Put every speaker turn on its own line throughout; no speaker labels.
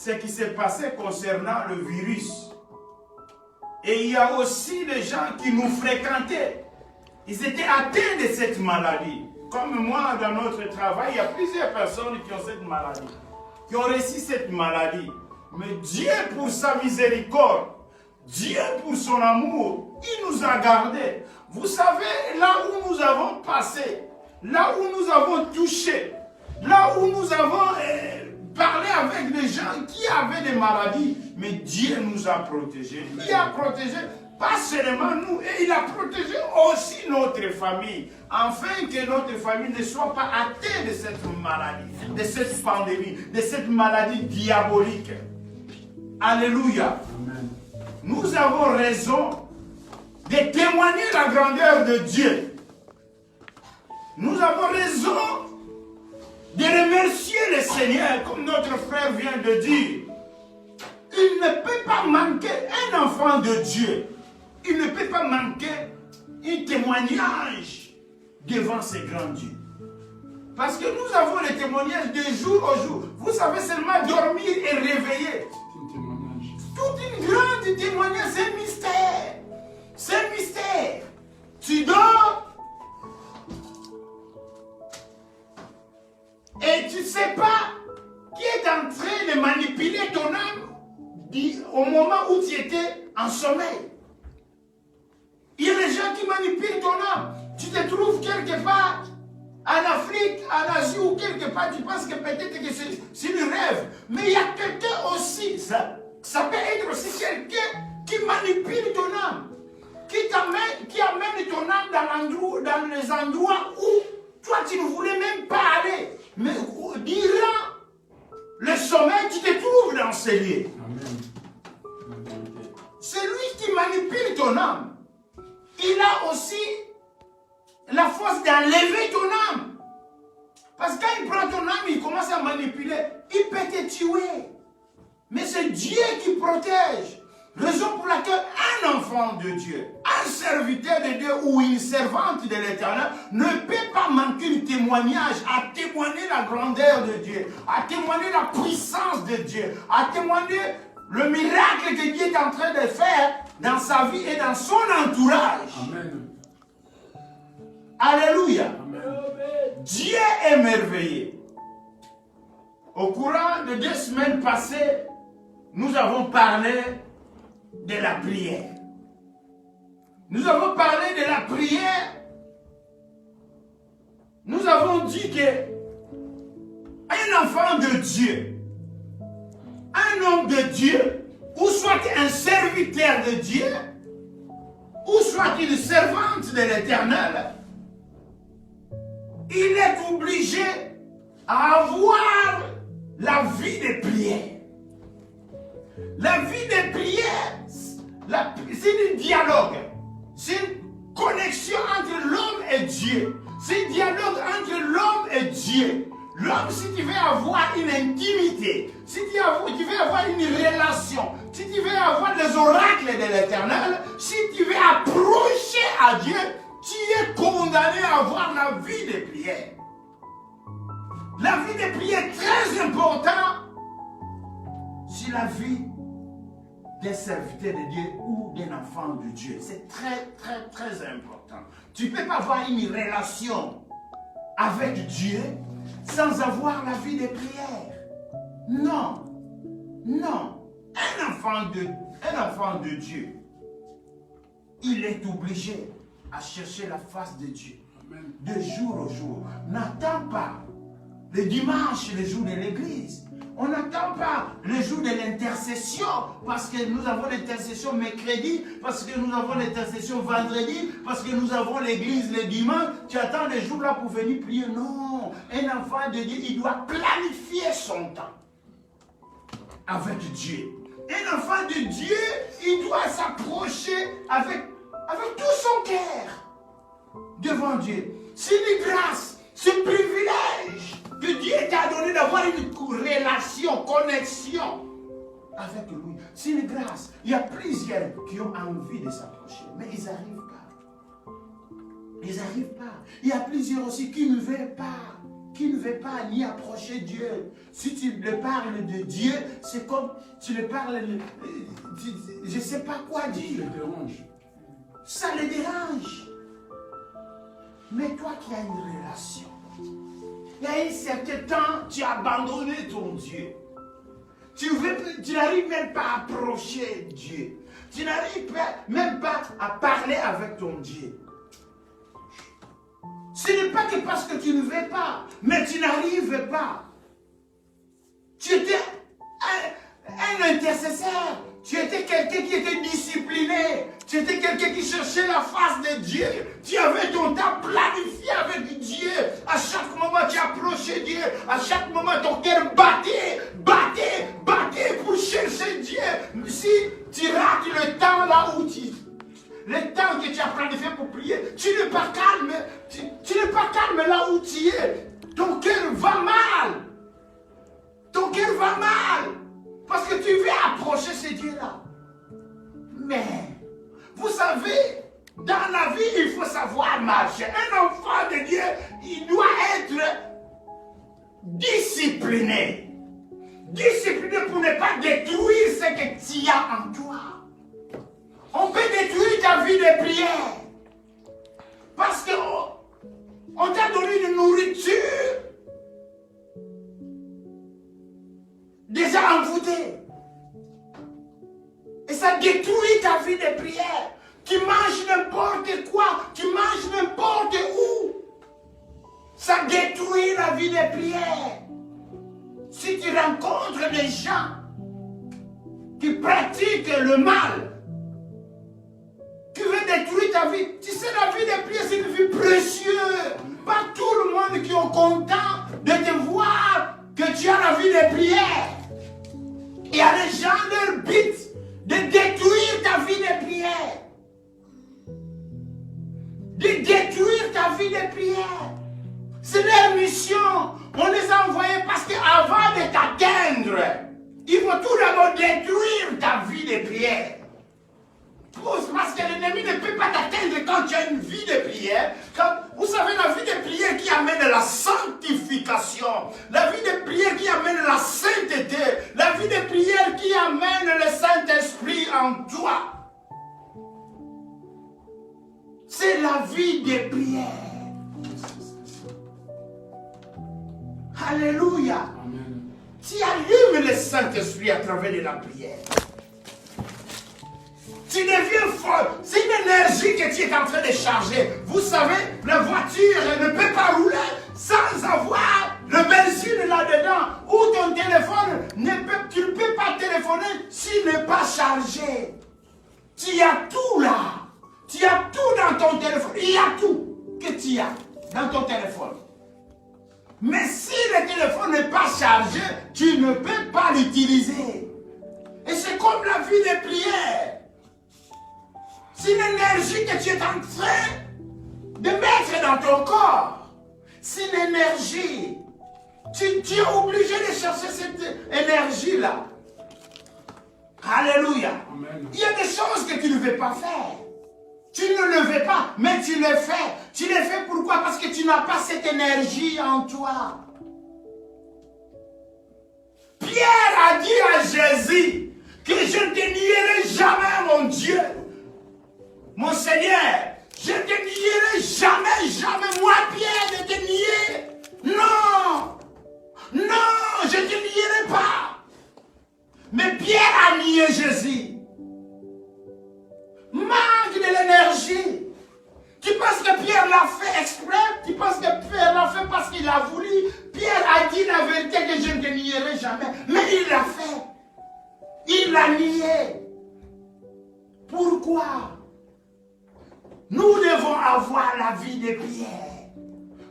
ce qui s'est passé concernant le virus. Et il y a aussi des gens qui nous fréquentaient. Ils étaient atteints de cette maladie. Comme moi, dans notre travail, il y a plusieurs personnes qui ont cette maladie, qui ont reçu cette maladie. Mais Dieu, pour sa miséricorde, Dieu, pour son amour, il nous a gardés. Vous savez, là où nous avons passé, là où nous avons touché, là où nous avons parlé avec des gens qui avaient des maladies, mais Dieu nous a protégés. Il a protégé pas seulement nous, et il a protégé aussi notre famille, afin que notre famille ne soit pas atteinte de cette maladie, de cette pandémie, de cette maladie diabolique. Alléluia. Amen. Nous avons raison de témoigner la grandeur de Dieu. Nous avons raison de remercier le Seigneur, comme notre frère vient de dire. Il ne peut pas manquer un enfant de Dieu. Il ne peut pas manquer un témoignage devant ce grand Dieu. Parce que nous avons les témoignages de jour au jour. Vous savez seulement dormir et réveiller. Tout une grande témoignage, c'est un mystère. C'est un mystère. Tu dors et tu ne sais pas qui est en train de manipuler ton âme au moment où tu étais en sommeil. Il y a des gens qui manipulent ton âme. Tu te trouves quelque part en Afrique, en Asie ou quelque part, tu penses que peut-être que c'est un rêve. Mais il y a quelqu'un aussi, ça peut être aussi quelqu'un qui manipule ton âme, qui amène ton âme dans les endroits où toi tu ne voulais même pas aller. Mais durant le sommeil, tu te trouves dans ces lieux. C'est lui qui manipule ton âme. Il a aussi la force d'enlever ton âme. Parce que quand il prend ton âme, il commence à manipuler. Il peut te tuer. Mais c'est Dieu qui protège. Raison pour laquelle un enfant de Dieu, un serviteur de Dieu ou une servante de l'Éternel ne peut pas manquer de témoignage, à témoigner la grandeur de Dieu, à témoigner la puissance de Dieu, à témoigner le miracle que Dieu est en train de faire dans sa vie et dans son entourage. Amen. Alléluia. Amen. Dieu est merveilleux. Au courant de 2 semaines passées, nous avons parlé de la prière. Nous avons parlé de la prière. Nous avons dit que un enfant de Dieu, un homme de Dieu, ou soit un serviteur de Dieu, ou soit une servante de l'Éternel, il est obligé à avoir la vie de prière. La vie de prière, c'est un dialogue. C'est une connexion entre l'homme et Dieu. C'est un dialogue entre l'homme et Dieu. L'homme, si tu veux avoir une intimité, si tu veux avoir une relation, si tu veux avoir les oracles de l'Éternel, si tu veux approcher à Dieu, tu es condamné à avoir la vie de prière. La vie de prière est très importante sur la vie d'un serviteur de Dieu ou d'un enfant de Dieu. C'est très, très, très important. Tu ne peux pas avoir une relation avec Dieu sans avoir la vie de prière. Non. Non. Un enfant de Dieu, il est obligé à chercher la face de Dieu. De jour au jour. N'attends pas le dimanche, le jour de l'église. On n'attend pas le jour de l'intercession, parce que nous avons l'intercession mercredi, parce que nous avons l'intercession vendredi, parce que nous avons l'église le dimanche. Tu attends les jours là pour venir prier. Non, un enfant de Dieu, il doit planifier son temps avec Dieu. Un enfant de Dieu, il doit s'approcher avec tout son cœur devant Dieu. C'est une grâce, c'est un privilège que Dieu t'a donné d'avoir une relation, connexion avec lui. C'est une grâce. Il y a plusieurs qui ont envie de s'approcher, mais ils n'arrivent pas. Ils n'arrivent pas. Il y a plusieurs aussi qui ne veulent pas qui ne veut pas ni approcher Dieu. Si tu le parles de Dieu, c'est comme tu le parles, je ne sais pas quoi dire.
Ça le dérange.
Ça le dérange. Mais toi qui as une relation, il y a un certain temps, tu as abandonné ton Dieu. Tu n'arrives même pas à approcher Dieu. Tu n'arrives même pas à parler avec ton Dieu. Ce n'est pas que parce que tu ne veux pas, mais tu n'arrives pas. Tu étais un intercesseur. Tu étais quelqu'un qui était discipliné. Tu étais quelqu'un qui cherchait la face de Dieu. Tu avais ton temps planifié avec Dieu. À chaque moment, tu approchais Dieu. À chaque moment, ton cœur battait pour chercher Dieu. Si tu rates le temps là où le temps que tu as planifié pour prier, tu n'es pas calme. Tu n'es pas calme là où tu es. Ton cœur va mal. Ton cœur va mal. Parce que tu veux approcher ce Dieu-là. Mais, vous savez, dans la vie, il faut savoir marcher. Un enfant de Dieu, il doit être discipliné. Discipliné pour ne pas détruire ce que tu as en toi. On peut détruire ta vie de prière. Parce qu'on t'a donné une nourriture déjà envoûtée. Et ça détruit ta vie de prière. Tu manges n'importe quoi, tu manges n'importe où. Ça détruit la vie de prière. Si tu rencontres des gens qui pratiquent le mal, qui veulent détruire ta vie, tu sais, la vie de prière, c'est une vie précieuse. Pas tout le monde qui est content de te voir que tu as la vie de prière. Il y a des gens, leur but, de détruire ta vie de prière. De détruire ta vie de prière. C'est leur mission. On les a envoyés parce qu'avant de t'atteindre, ils vont tout d'abord détruire ta vie de prière. Parce que l'ennemi ne peut pas t'atteindre quand tu as une vie de prière. Vous savez, la vie de prière qui amène la sanctification, la vie de prière qui amène la sainteté, la vie de prière qui amène le Saint-Esprit en toi. C'est la vie de prière. Alléluia.
Amen.
Tu allumes le Saint-Esprit à travers de la prière. Tu deviens fort. C'est une énergie que tu es en train de charger. Vous savez, la voiture ne peut pas rouler sans avoir le benzine là-dedans. Ou ton téléphone, tu ne peux pas téléphoner s'il n'est pas chargé. Tu as tout là. Tu as tout dans ton téléphone. Il y a tout que tu as dans ton téléphone. Mais si le téléphone n'est pas chargé, tu ne peux pas l'utiliser. Et c'est comme la vie de prière. C'est une énergie que tu es en train de mettre dans ton corps. C'est une énergie. Tu es obligé de chercher cette énergie-là. Alléluia.
Amen.
Il y a des choses que tu ne veux pas faire. Tu ne le veux pas, mais tu le fais. Tu le fais pourquoi? Parce que tu n'as pas cette énergie en toi. Pierre a dit à Jésus que je ne te nierai jamais, mon Dieu. Mon Seigneur, je ne te nierai jamais, jamais. Moi, Pierre, de te nier. Non. Non, je ne te nierai pas. Mais Pierre a nié Jésus. Manque de l'énergie. Tu penses que Pierre l'a fait exprès? Tu penses que Pierre l'a fait parce qu'il a voulu? Pierre a dit la vérité que je ne te nierai jamais. Mais il l'a fait. Il l'a nié. Pourquoi? Nous devons avoir la vie de prière.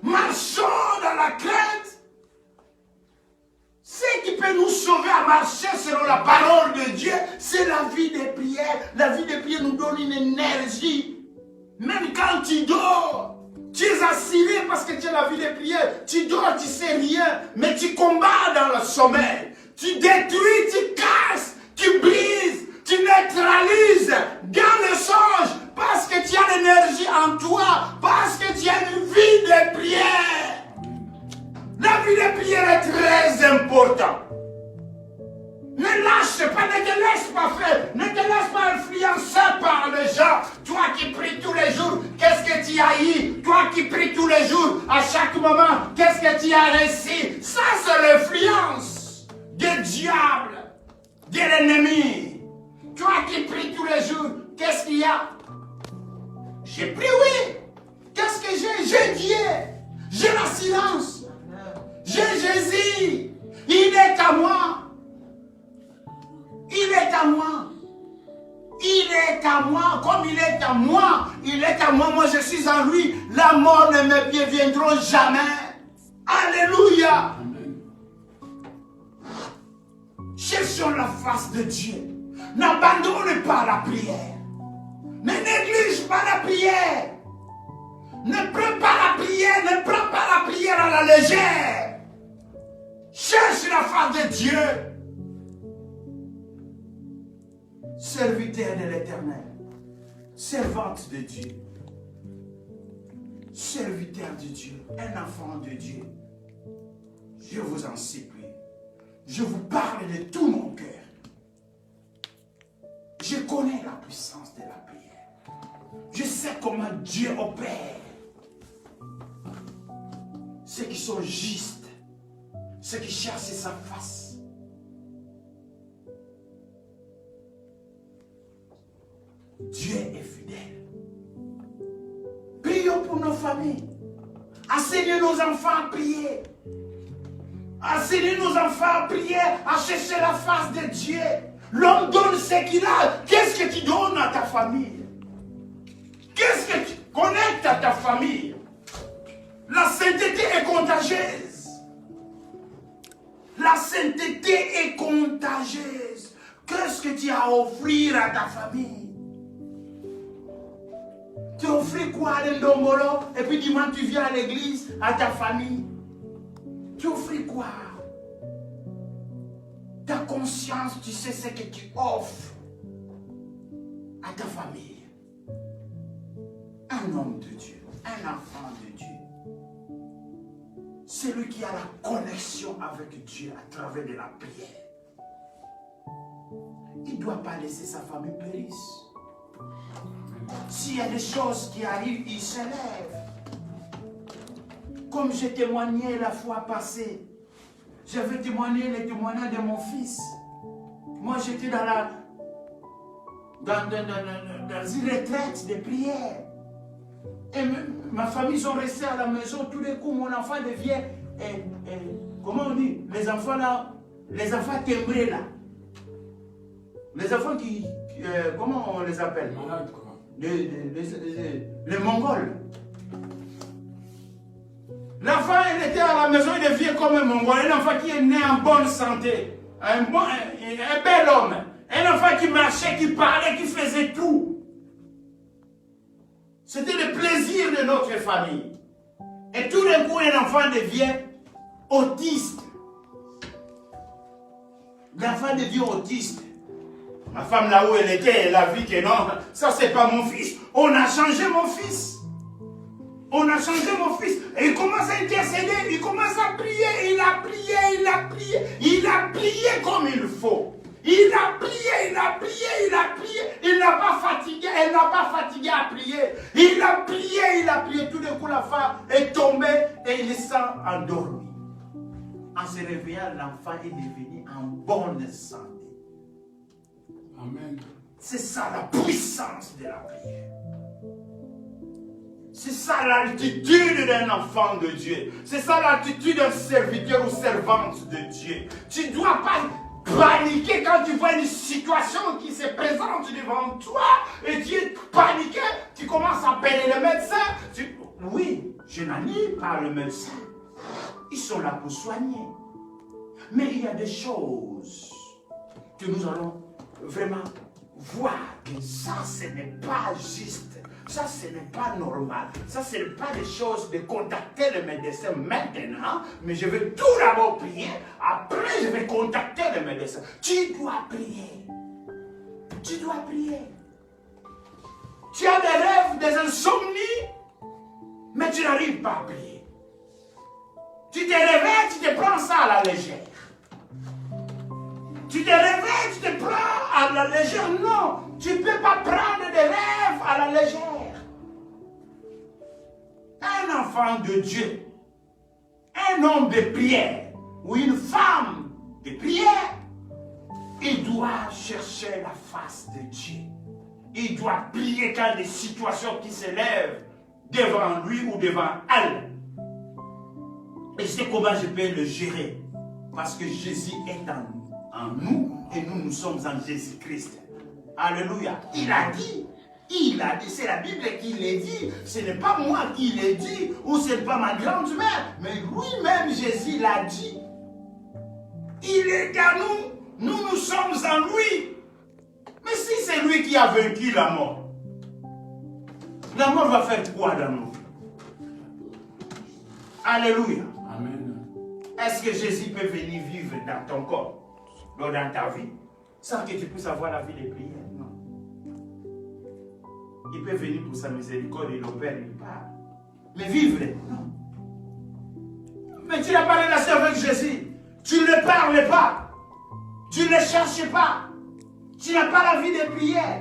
Marchons dans la crainte. Ce qui peut nous sauver à marcher selon la parole de Dieu, c'est la vie de prière. La vie de prière nous donne une énergie. Même quand tu dors, tu es assuré parce que tu as la vie de prière. Tu dors, tu ne sais rien, mais tu combats dans le sommeil. Tu détruis, tu casses, tu brises, tu neutralises dans le songe parce que tu as l'énergie en toi, parce que tu as une vie de prière. La vie de prière est très importante. Ne lâche pas, ne te laisse pas faire, ne te laisse pas influencer par les gens. Toi qui pries tous les jours, qu'est-ce que tu as eu? Toi qui pries tous les jours, à chaque moment, qu'est-ce que tu as réussi? Ça, c'est l'influence du diable, de l'ennemi. Toi qui pries tous les jours, qu'est-ce qu'il y a? J'ai prié, oui. Qu'est-ce que j'ai? J'ai Dieu. J'ai la silence. J'ai Jésus. Il est à moi. Il est à moi. Il est à moi. Comme il est à moi, il est à moi. Moi, je suis en lui. La mort ne me viendra jamais. Alléluia. Amen. Cherchons la face de Dieu. N'abandonne pas la prière. Ne néglige pas la prière. Ne prends pas la prière. Ne prends pas la prière à la légère. Cherche la face de Dieu. Serviteur de l'Éternel, servante de Dieu, serviteur de Dieu, un enfant de Dieu, je vous en supplie, je vous parle de tout mon cœur. Je connais la puissance de la prière. Je sais comment Dieu opère. Ceux qui sont justes, ceux qui cherchent sa face. Dieu est fidèle. Prions pour nos familles. Enseignez nos enfants à prier. Enseignez nos enfants à prier, à chercher la face de Dieu. L'homme donne ce qu'il a. Qu'est-ce que tu donnes à ta famille? Qu'est-ce que tu connectes à ta famille? La sainteté est contagieuse. La sainteté est contagieuse. Qu'est-ce que tu as à offrir à ta famille? Tu offres quoi à l'endombolo et puis dimanche tu viens à l'église, à ta famille? Tu offres quoi? Ta conscience, tu sais ce que tu offres à ta famille. Un homme de Dieu, un enfant de Dieu. Celui qui a la connexion avec Dieu à travers de la prière. Il ne doit pas laisser sa famille périr. S'il y a des choses qui arrivent, il se lève. Comme j'ai témoigné la fois passée, j'avais témoigné les témoignages de mon fils. Moi, j'étais dans une retraite de prière. Et ma famille sont restés à la maison. Tout d'un coup, mon enfant devient, comment on dit, les enfants là, les enfants timbrés là. Les enfants qui comment on les appelle? Malades, quoi. Les Mongols. L'enfant, il était à la maison, il devient comme un Mongol. Un enfant qui est né en bonne santé. Un bel homme. Un enfant qui marchait, qui parlait, qui faisait tout. C'était le plaisir de notre famille. Et tout d'un coup, un enfant devient autiste. L'enfant devient autiste. Ma femme là où elle était, elle a vu que non, ça c'est pas mon fils. On a changé mon fils. On a changé mon fils. Et il commence à intercéder, il commence à prier, il a prié, il a prié. Il a prié comme il faut. Il a prié, il a prié, il a prié. Il n'a pas fatigué, elle n'a pas fatigué à prier. Il a prié. Tout d'un coup la femme est tombée et il s'est endormi. En se réveillant, l'enfant est devenu en bonne santé. Amen. C'est ça la puissance de la prière. C'est ça l'attitude d'un enfant de Dieu. C'est ça l'attitude d'un serviteur ou servante de Dieu. Tu ne dois pas paniquer quand tu vois une situation qui se présente devant toi et tu es paniqué. Tu commences à appeler le médecin. Oui, je n'annule pas le médecin. Ils sont là pour soigner. Mais il y a des choses que nous allons vraiment voir que ça, ce n'est pas juste. Ça, ce n'est pas normal. Ça, ce n'est pas des choses de contacter le médecin maintenant, mais je vais tout d'abord prier. Après, je vais contacter le médecin. Tu dois prier. Tu dois prier. Tu as des rêves, des insomnies, mais tu n'arrives pas à prier. Tu te réveilles, tu prends ça à la légère. Tu te réveilles, tu te prends à la légère. Non, tu ne peux pas prendre des rêves à la légère. Un enfant de Dieu, un homme de prière ou une femme de prière, il doit chercher la face de Dieu. Il doit prier quand des situations qui se lèvent devant lui ou devant elle. Et je sais comment je peux le gérer. Parce que Jésus est en nous et nous sommes en Jésus-Christ. Alléluia. Il a dit, c'est la Bible qui l'a dit. Ce n'est pas moi qui l'ai dit ou ce n'est pas ma grand-mère. Mais lui-même, Jésus l'a dit. Il est à nous. Nous sommes en lui. Mais si c'est lui qui a vaincu la mort va faire quoi dans nous? Alléluia.
Amen.
Est-ce que Jésus peut venir vivre dans ton corps, dans ta vie, sans que tu puisses avoir la vie de prière? Non. Il peut venir pour sa miséricorde, il opère, il part. Mais vivre, non. Mais tu n'as pas de relation avec Jésus. Tu ne parles pas. Tu ne cherches pas. Tu n'as pas la vie de prière.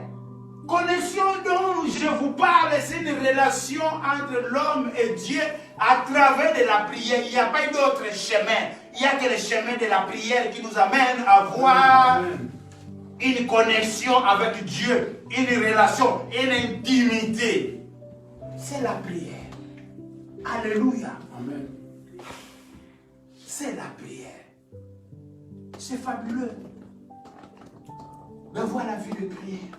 Connexion dont je vous parle, c'est une relation entre l'homme et Dieu à travers de la prière. Il n'y a pas d'autre chemin. Il n'y a que le chemin de la prière qui nous amène à avoir une connexion avec Dieu, une relation, une intimité. C'est la prière. Alléluia.
Amen.
C'est la prière. C'est fabuleux d'avoir la vie de prière.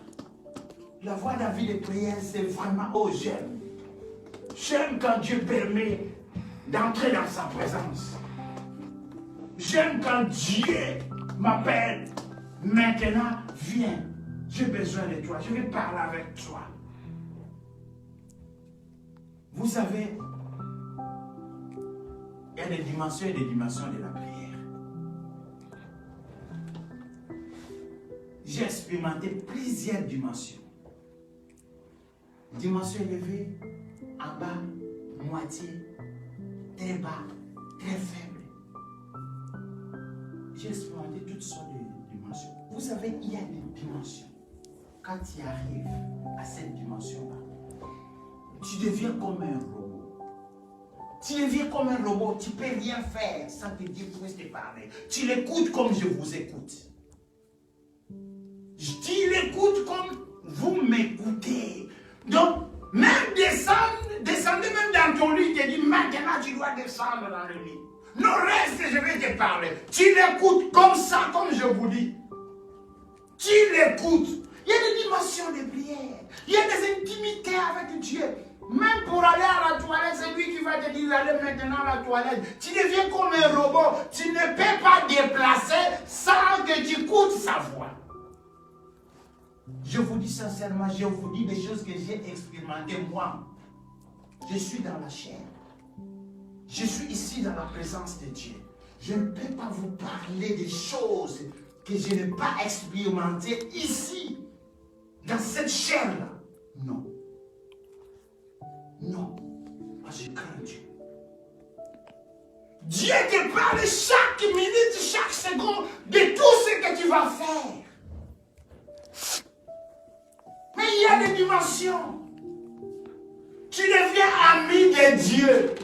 L'avoir la vie de prière, c'est vraiment, oh j'aime. J'aime quand Dieu permet d'entrer dans sa présence. J'aime quand Dieu m'appelle. Maintenant, viens. J'ai besoin de toi. Je vais parler avec toi. Vous savez, il y a des dimensions et des dimensions de la prière. J'ai expérimenté plusieurs dimensions. Dimension élevée, en bas, moitié, très bas, très faible. J'ai expérimenté toutes sortes de dimensions. Vous savez, il y a des dimensions. Quand tu arrives à cette dimension-là, tu deviens comme un robot. Tu deviens comme un robot, tu ne peux rien faire sans que Dieu puisse te parler. Tu l'écoutes comme je vous écoute. Tu l'écoutes comme vous m'écoutez. Donc, même descendez même dans ton lit, tu dis maintenant tu dois descendre dans le lit. Non, reste, je vais te parler. Tu l'écoutes comme ça, comme je vous dis. Tu l'écoutes. Il y a des dimensions de prière. Il y a des intimités avec Dieu. Même pour aller à la toilette, c'est lui qui va te dire d'aller maintenant à la toilette. Tu deviens comme un robot. Tu ne peux pas déplacer sans que tu écoutes sa voix. Je vous dis sincèrement, je vous dis des choses que j'ai expérimentées moi. Je suis dans la chair. Je suis ici dans la présence de Dieu. Je ne peux pas vous parler des choses que je n'ai pas expérimentées ici, dans cette chair-là. Non. Non. Moi, je crains Dieu. Dieu te parle chaque minute, chaque seconde de tout ce que tu vas faire. Mais il y a des dimensions. Tu deviens ami de Dieu.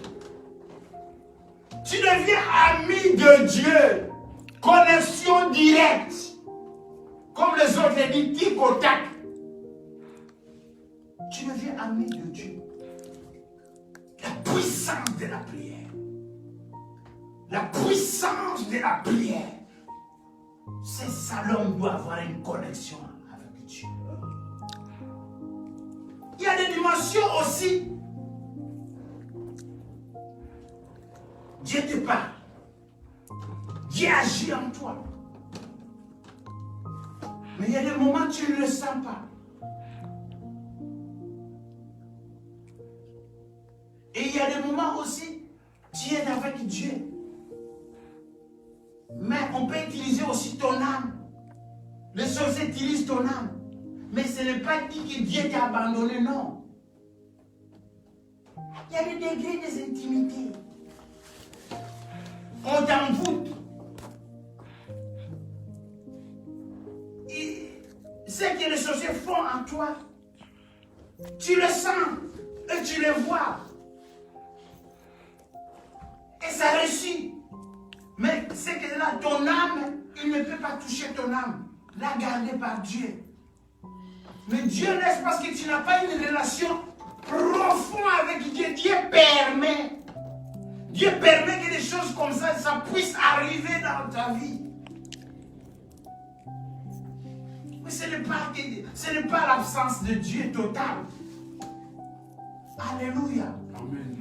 Tu deviens ami de Dieu. Connexion directe. Comme les autres disent, tic au tac. Tu deviens ami de Dieu. La puissance de la prière. La puissance de la prière. C'est ça, l'homme doit avoir une connexion avec Dieu. Il y a des dimensions aussi. Dieu te parle. Dieu agit en toi. Mais il y a des moments où tu ne le sens pas. Et il y a des moments aussi, tu es avec Dieu. Mais on peut utiliser aussi ton âme. Les sorciers utilisent ton âme. Mais ce n'est pas dit que Dieu t'a abandonné, non. Il y a des degrés des intimités. On t'envoie que les sorciers font en toi. Tu le sens et tu le vois. Et ça réussit. Mais c'est que là, ton âme, il ne peut pas toucher ton âme. La garder par Dieu. Mais Dieu laisse parce que tu n'as pas une relation profonde avec Dieu. Dieu permet. Dieu permet que des choses comme ça puisse arriver dans ta vie. Mais ce n'est pas l'absence de Dieu totale. Alléluia.
Amen.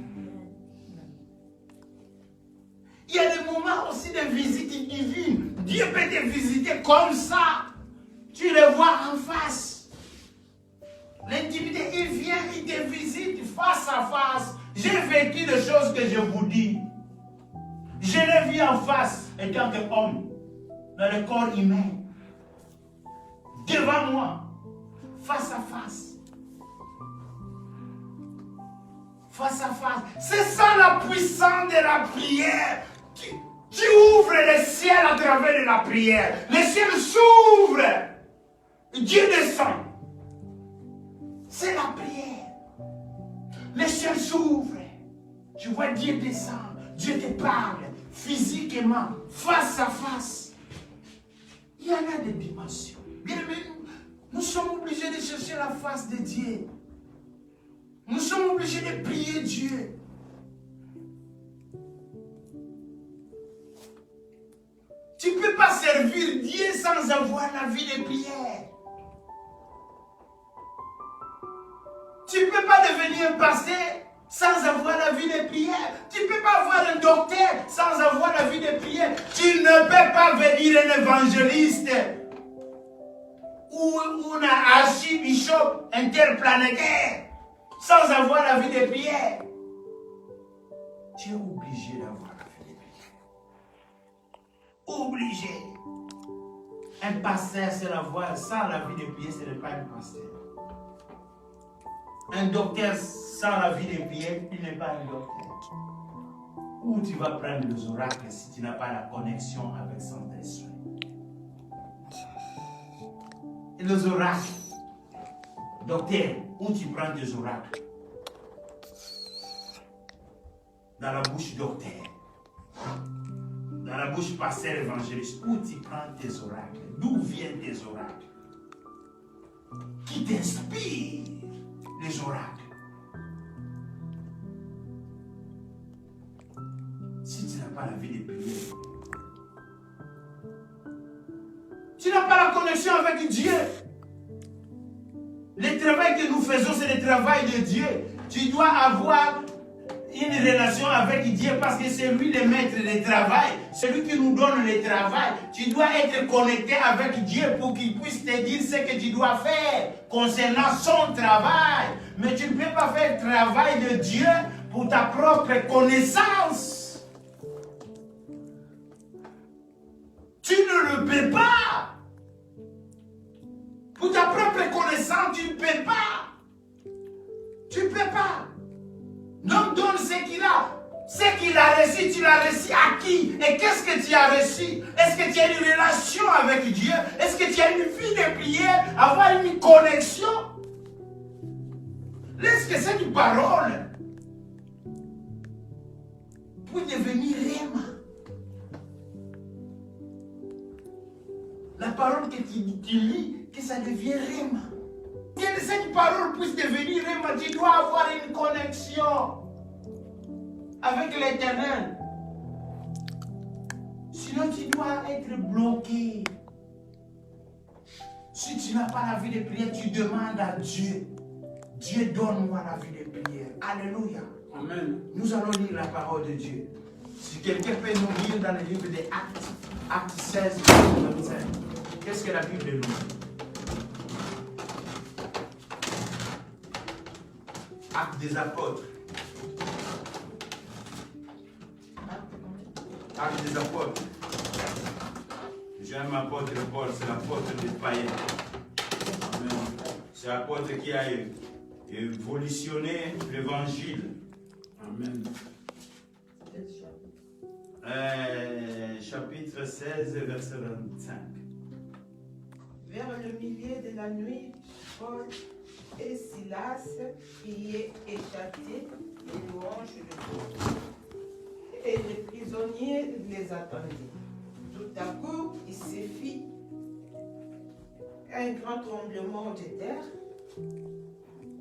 Il y a des moments aussi de visite divine. Dieu peut te visiter comme ça. Tu le vois en face. L'intimité, il vient, il te visite face à face. J'ai vécu des choses que je vous dis. Je l'ai vu en face, étant qu'homme, dans le corps humain. Devant moi, face à face. Face à face. C'est ça la puissance de la prière. Tu ouvres le ciel à travers de la prière. Le ciel s'ouvre. Dieu descend. C'est la prière. Le ciel s'ouvre. Tu vois Dieu descend. Dieu te parle physiquement, face à face. Il y en a des dimensions. Bien aimé, nous sommes obligés de chercher la face de Dieu. Nous sommes obligés de prier Dieu. Tu ne peux pas servir Dieu sans avoir la vie de prière. Tu ne peux pas devenir un pasteur sans avoir la vie de prière. Tu ne peux pas avoir un docteur sans avoir la vie de prière. Tu ne peux pas devenir un évangéliste ou un archibishop interplanétaire sans avoir la vie de prière. Tu es obligé d'avoir la vie de prière. Obligé. Un pasteur, c'est la voie. Sans la vie de prière, ce n'est pas un pasteur. Un docteur sans la vie de prière, il n'est pas un docteur. Où tu vas prendre les oracles si tu n'as pas la connexion avec Saint-Esprit? Et les oracles, docteur, où tu prends des oracles? Dans la bouche docteur. Dans la bouche pasteur évangéliste, où tu prends tes oracles? D'où viennent tes oracles? Qui t'inspire les oracles? Si tu n'as pas la vie de prière, tu n'as pas la connexion avec Dieu. Le travail que nous faisons, c'est le travail de Dieu. Tu dois avoir une relation avec Dieu parce que c'est lui le maître du travail. C'est lui qui nous donne le travail. Tu dois être connecté avec Dieu pour qu'il puisse te dire ce que tu dois faire concernant son travail. Mais tu ne peux pas faire le travail de Dieu pour ta propre connaissance. Tu ne le peux pas. Pour ta propre connaissance, tu ne peux pas. Tu ne peux pas. L'homme donne ce qu'il a. Ce qu'il a reçu, tu l'as reçu à qui? Et qu'est-ce que tu as reçu? Est-ce que tu as une relation avec Dieu? Est-ce que tu as une vie de prière? Avoir une connexion? Est-ce que c'est une parole pour devenir Réma? La parole que tu lis, que ça devient Réma. Que cette parole puisse devenir Réma, tu dois avoir une connexion avec l'Éternel. Sinon, tu dois être bloqué. Si tu n'as pas la vie de prière, tu demandes à Dieu. Dieu, donne-moi la vie de prière. Alléluia.
Amen.
Nous allons lire la parole de Dieu. Si quelqu'un peut nous lire dans le livre des Actes, Actes 16, 25. Qu'est-ce que la Bible nous dit? Actes des apôtres. Actes des apôtres. J'aime l'apôtre Paul, c'est l'apôtre des païens. C'est l'apôtre qui a évolutionné l'évangile.
Amen.
Chapitre 16, verset 25.
Vers le milieu de la nuit, Paul et Silas priaient et chantaient les louanges de Dieu. Et les prisonniers les attendaient. Tout à coup, il se fit un grand tremblement de terre,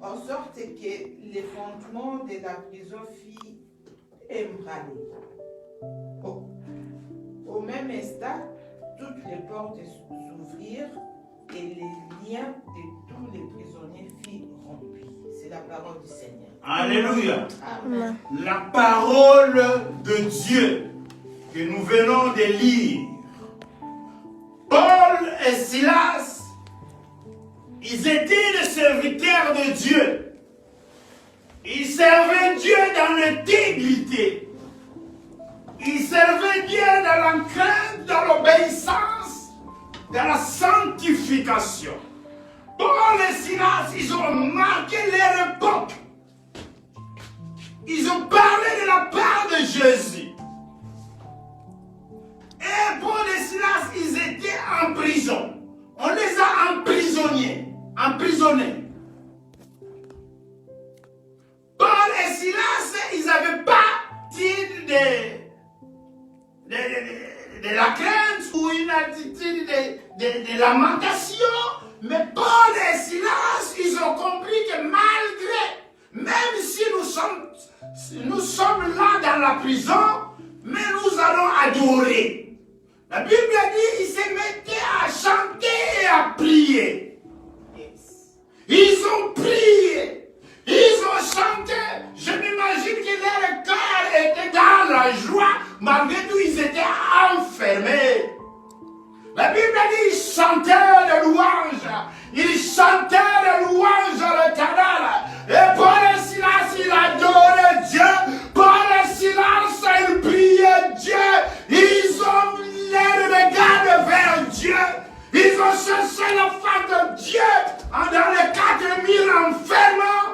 en sorte que les fondements de la prison fit ébranler. Au même instant, toutes les portes s'ouvrirent et les liens de tous les prisonniers furent rompus. C'est la parole du Seigneur.
Alléluia.
Amen.
La parole de Dieu que nous venons de lire. Paul et Silas, ils étaient des serviteurs de Dieu. Ils servaient Dieu dans l'intégrité. Ils servaient Dieu dans la crainte, dans l'obéissance, dans la sanctification. Paul et Silas, ils ont marqué leur époque. Ils ont parlé de la part de Jésus. Et Paul et Silas, ils étaient en prison. On les a emprisonnés. Paul et Silas, ils n'avaient pas titre de la crainte ou une attitude de lamentation. Mais Paul et Silas, ils ont compris que même si nous sommes là dans la prison, mais nous allons adorer. La Bible dit, ils se mettaient à chanter et à prier. Ils ont prié. Ils ont chanté. Je m'imagine que leur cœur était dans la joie. Malgré tout, ils étaient enfermés. La Bible dit, ils chantaient les louanges. Ils chantaient les louanges à l'Éternel. Et Paul et Silas, ils adoraient Dieu. Paul et Silas, ils priaient Dieu. Ils ont les regards vers Dieu. Ils ont cherché la face de Dieu dans les 4000 enfermements.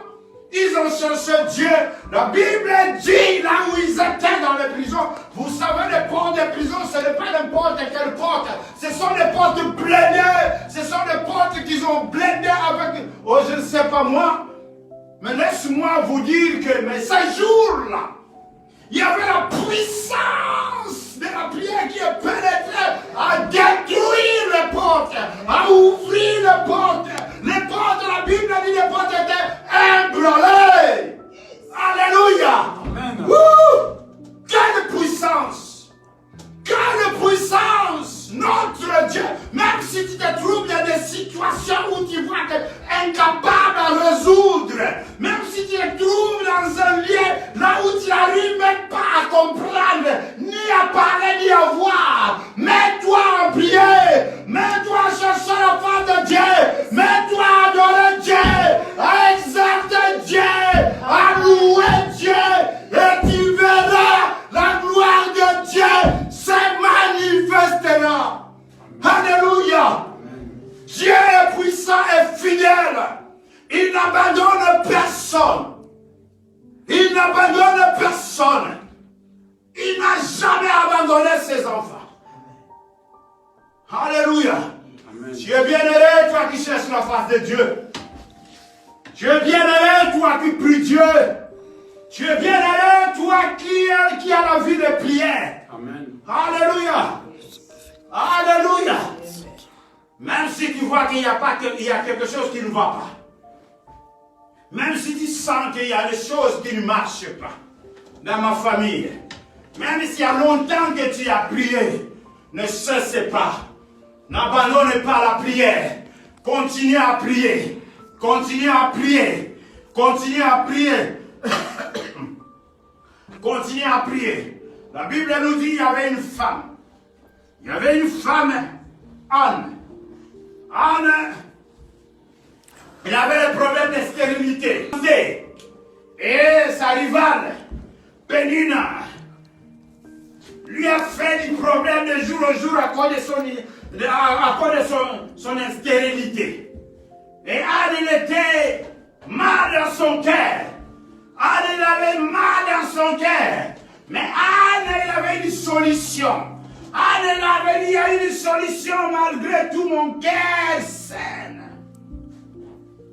Ils ont cherché Dieu. La Bible dit, là où ils étaient dans les prisons, vous savez, les portes des prisons, ce n'est pas n'importe quelle porte. Ce sont des portes blindées. Ce sont des portes qu'ils ont blindées avec, oh, je ne sais pas moi. Mais laisse-moi vous dire que mais ce jour-là, il y avait la puissance de la prière qui est pénétrée à détruire les portes, à ouvrir les portes. Les portes, la Bible dit, les portes étaient ébranlées. Alléluia.
Amen.
Quelle puissance! Quelle puissance! Notre Dieu, même si tu te trouves dans des situations où tu vois que incapable à résoudre, même si tu te trouves dans un lieu là où tu n'arrives même pas à comprendre, ni à parler, ni à voir, mets-toi en prière, mets-toi à chercher la face de Dieu, mets-toi à adorer Dieu, à exalter Dieu, à louer Dieu, et tu verras la gloire de Dieu se manifestera. Alléluia. Dieu est puissant et fidèle. Il n'abandonne personne. Il n'abandonne personne. Il n'a jamais abandonné ses enfants. Alléluia.
Amen.
Tu es bien-aimé, toi qui cherches la face de Dieu. Tu es bien-aimé, toi qui pries Dieu. Tu es bien-aimé, toi qui as la vie de prière.
Amen.
Alléluia. Alléluia. Même si tu vois qu'il y a quelque chose qui ne va pas. Même si tu sens qu'il y a des choses qui ne marchent pas dans ma famille. Même s'il y a longtemps que tu as prié, ne cesse pas. N'abandonne pas la prière. Continue à prier. Continue à prier. Continue à prier. Continue à prier. La Bible nous dit qu'il y avait une femme. Il y avait une femme, Anne. Anne, elle avait le problème de stérilité. Et sa rivale, Pénina, lui a fait du problème de jour au jour à cause de son stérilité. Et Anne, il était mal dans son cœur. Anne, il avait mal dans son cœur. Mais Anne, il avait une solution. Anne, est là, il y a une solution malgré tout, mon cœur saine.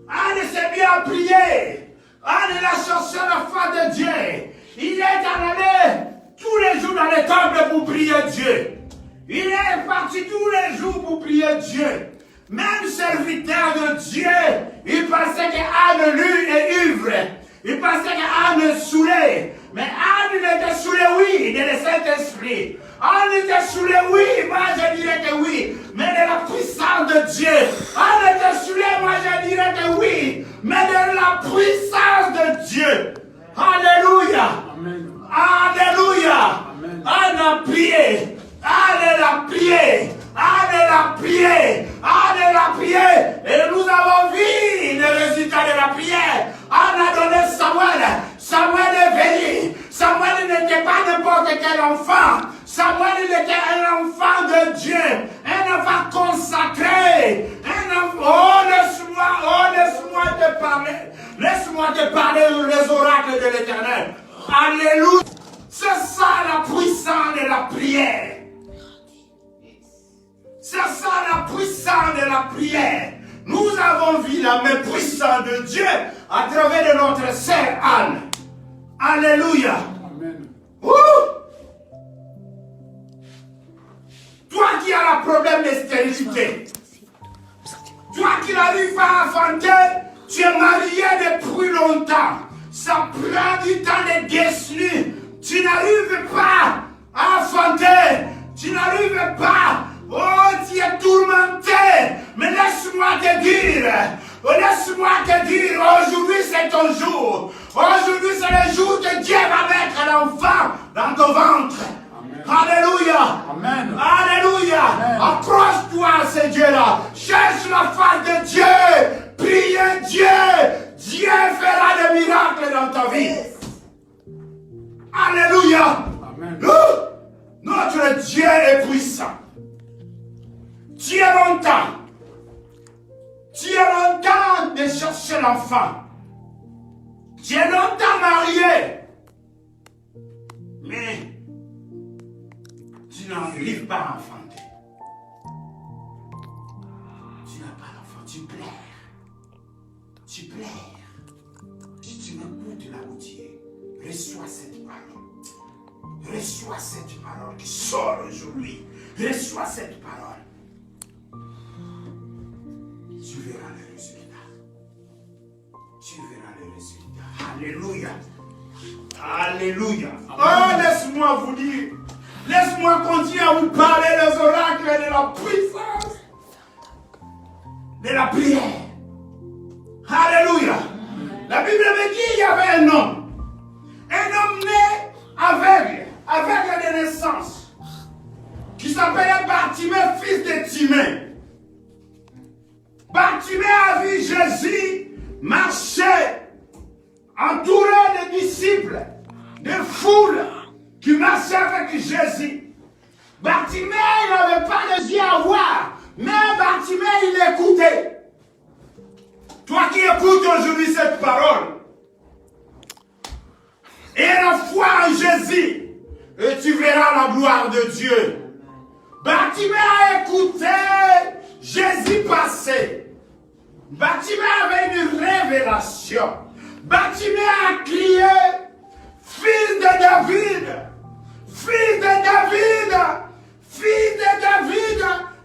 Anne s'est bien prié. Anne a cherché la foi de Dieu. Il est allé tous les jours dans les temples pour prier Dieu. Il est parti tous les jours pour prier Dieu. Même serviteur de Dieu, il pensait qu'Anne, lui, est ivre. Il pensait qu'Anne est saoulée. Mais Anne était saoulée, oui, de le Saint-Esprit. Anne était saoulée, oui, moi je dirais que oui. Mais de la puissance de Dieu. Anne était saoulée, moi je dirais que oui. Mais de la puissance de Dieu. Alléluia.
Amen.
Alléluia.
Amen.
Anne a prié. Anne a prié. Anne a prié. Anne a prié. Et nous avons vu le résultat de la prière. Anne a donné Samuel. Samuel est venu. Samuel n'était pas n'importe quel enfant. Samuel était un enfant de Dieu. Un enfant consacré. Un enfant. Laisse-moi te parler. Laisse-moi te parler les oracles de l'Éternel. Alléluia. C'est ça la puissance de la prière. C'est ça la puissance de la prière. Nous avons vu la main puissante de Dieu à travers de notre sœur Anne. Alléluia.
Amen.
Ouh! Toi qui as le problème de stérilité, toi qui n'arrives pas à enfanter, tu es marié depuis longtemps. Ça prend du temps de guérir. Tu n'arrives pas à enfanter. Tu n'arrives pas. Oh, tu es tourmenté. Mais laisse-moi te dire. Aujourd'hui c'est ton jour. Aujourd'hui c'est le jour que Dieu va mettre l'enfant dans ton ventre.
Amen.
Alléluia.
Amen.
Alléluia.
Amen.
Accroche-toi à ce Dieu-là. Cherche la face de Dieu. Prie Dieu. Dieu fera des miracles dans ta vie. Alléluia.
Amen.
Notre Dieu est puissant. Tu es longtemps. Tu es longtemps de chercher l'enfant. Tu es longtemps marié. Mais tu n'arrives pas à enfanter. Tu n'as pas l'enfant. Tu pleures. Tu pleures. Si tu m'écoutes là où tu es, reçois cette parole. Reçois cette parole qui sort aujourd'hui. Reçois cette parole. Tu verras les résultats. Tu verras les résultats. Alléluia. Alléluia. Oh, laisse-moi vous dire. Laisse-moi continuer à vous parler des oracles de la puissance de la prière. Alléluia. La Bible me dit qu'il y avait un homme né aveugle de naissance, qui s'appelait Bartimée, fils de Timée. Bartimée a vu Jésus marcher, entouré de disciples, de foules qui marchaient avec Jésus. Bartimée, il n'avait pas les yeux à voir, mais Bartimée, il écoutait. Toi qui écoutes aujourd'hui cette parole, et la foi en Jésus, et tu verras la gloire de Dieu. Bartimée a écouté Jésus passer. Bartimée avait une révélation. Bartimée a crié, fils de David, fils de David, fils de David,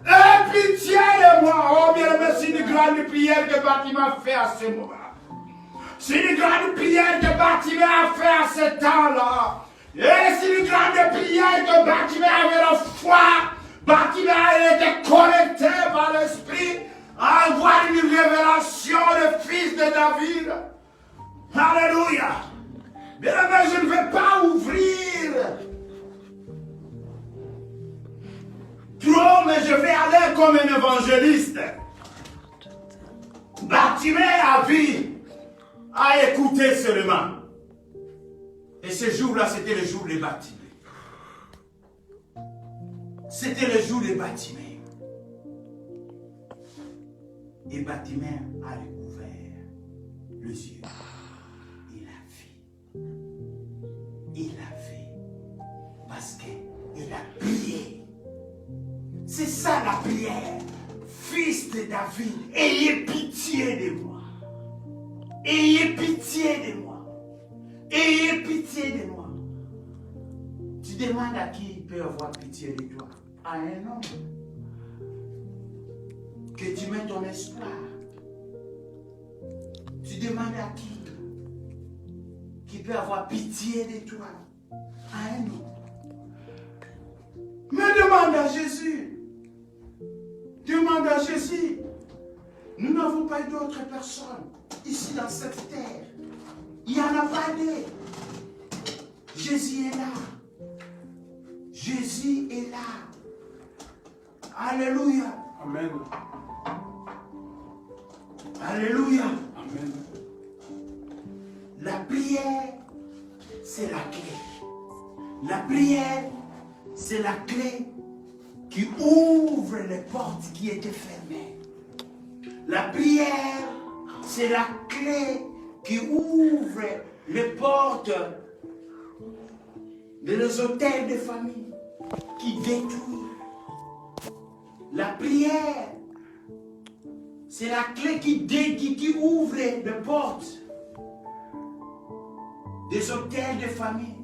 aie pitié de moi. Oh bien aimé, c'est une grande prière que Bartimée a fait à ce moment. C'est une grande prière que Bartimée a fait à ce temps-là. Et c'est une grande prière que Bartimée avait la foi. Bartimée a été connecté par l'Esprit à avoir une révélation de fils de David. Alléluia. Bien aimé, je ne vais pas ouvrir trop, mais je vais aller comme un évangéliste. Bartimée a vu, a écouté seulement. Et ce jour-là, c'était le jour de Bartimée. C'était le jour de Bartimée. Et Bartimée a découvert les yeux. Il a vu. Il a vu. Parce qu'il a prié. C'est ça la prière. Fils de David, ayez pitié de moi. Ayez pitié de moi. Ayez pitié de moi. Tu demandes à qui peut avoir pitié de toi? À un homme. Que tu mets ton espoir. Tu demandes à qui peut avoir pitié de toi? À un homme. Mais demande à Jésus. Demande à Jésus. Nous n'avons pas d'autres personnes ici dans cette terre. Il n'y en a pas d'autres. Jésus est là. Jésus est là. Alléluia.
Amen.
Alléluia.
Amen.
La prière, c'est la clé. La prière, c'est la clé qui ouvre les portes qui étaient fermées. La prière, c'est la clé qui ouvre les portes des hôtels de famille qui détruisent. La prière, c'est la clé qui ouvre les portes des hôtels de famille.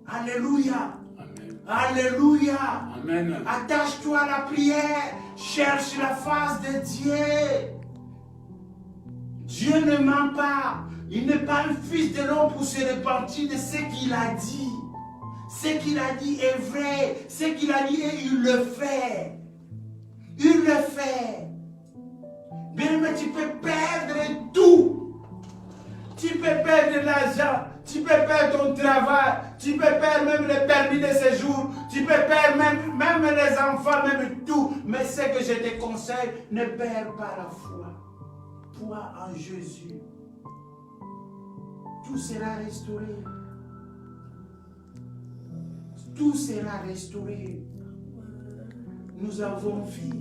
Alléluia.
Amen.
Alléluia.
Amen.
Attache-toi à la prière. Cherche la face de Dieu. Dieu ne ment pas. Il n'est pas un fils de l'homme pour se repentir de ce qu'il a dit. Ce qu'il a dit est vrai. Ce qu'il a dit, il le fait. Il le fait. Bien, mais tu peux perdre tout. Tu peux perdre l'argent. Tu peux perdre ton travail. Tu peux perdre même les permis de séjour. Tu peux perdre même les enfants, même tout. Mais ce que je te conseille, ne perds pas la foi. Foi en Jésus. Tout sera restauré. Tout sera restauré. Nous avons vu.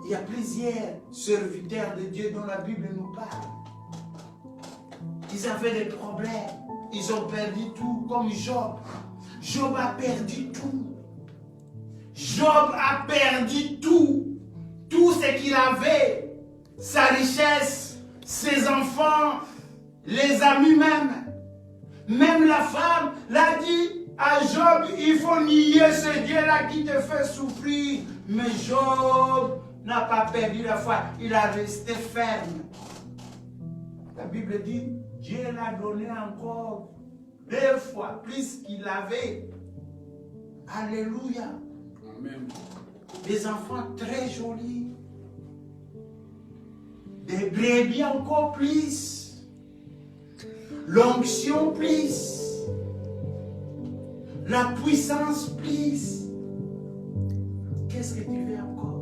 Il y a plusieurs serviteurs de Dieu dont la Bible nous parle. Ils avaient des problèmes. Ils ont perdu tout, comme Job. Job a perdu tout. Job a perdu tout. Tout ce qu'il avait. Sa richesse, ses enfants, les amis même. Même la femme l'a dit à Job, il faut nier ce Dieu-là qui te fait souffrir. Mais Job n'a pas perdu la foi. Il a resté ferme. La Bible dit, Dieu l'a donné encore 2 fois plus qu'il avait. Alléluia.
Amen.
Des enfants très jolis. Des brebis encore plus. L'onction plus. La puissance plus. Qu'est-ce que tu veux encore?